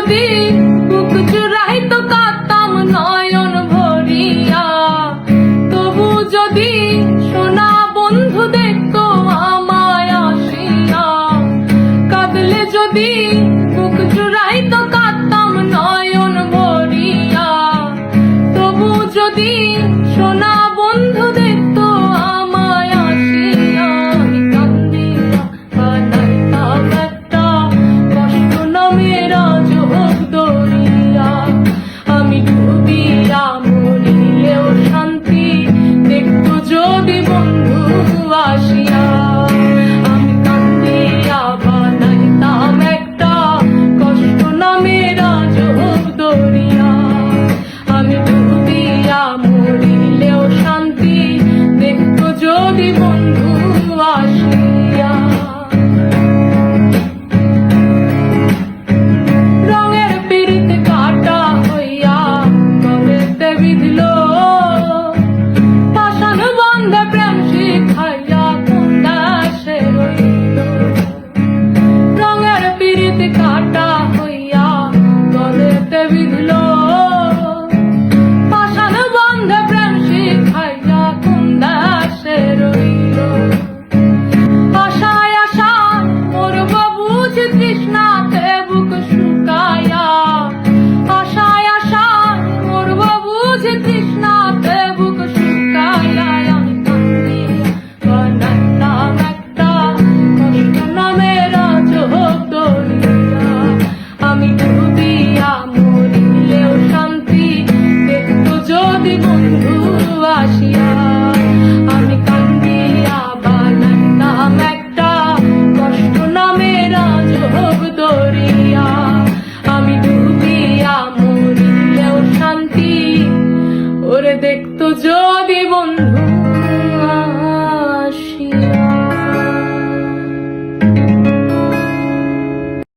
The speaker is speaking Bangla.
যদি বুক জুড়াইতো কাঁদতাম নয়ন ভরিয়া, তবু যদি সোনা বন্ধু দেখতো আমায় আসিয়া, কাঁদলে যদি বুক জুড়াইতো কাঁদতাম নয়ন ভরিয়া, তবু যদি সোনা বন্ধু দেখতো আমায় আসিয়া, আমি কান্দিয়া বানাইতাম একটা কষ্ট নামের আজব দরিয়া। আমি ডুবিয়া মরিলেও শান্তি দেখতো যদি বন্ধু আসিয়া। আমি কান্দিয়া বানাইতাম একটা কষ্ট নামের আজব দরিয়া। আমি ডুবিয়া মরিলেও শান্তি দেখতো যদি বন্ধু আসিয়া। রঙের পিড়িতে কাটা হইয়া গলেতে বিঁধলো, পাষাণ বন্ধে প্রেম শিখাইয়া কোন দেশে রইল। রঙের পিড়িতে কাটা হইয়া গলেতে বিঁধলো, পাষাণ বন্ধে প্রেম শিখাইয়া কোন দেশে রইল। আশায় আশায় মরব বুঝি তৃষ্ণাতে বুক শুকাইয়া, আশায় আশায় মরব বুঝি তৃষ্ণাতে বুক শুকাইয়া। আমি কান্দিয়া বানাইতাম একটা কষ্ট নামের আজব দরিয়া। আমি ডুবিয়া মরিলেও শান্তি দেখতো যদি বন্ধু আসিয়া। আমি কান্দিয়া বানাইতাম একটা কষ্ট নামের আজব দরিয়া। আমি ডুবিয়া মরিলেও শান্তি ওরে দেখতো যদি বন্ধু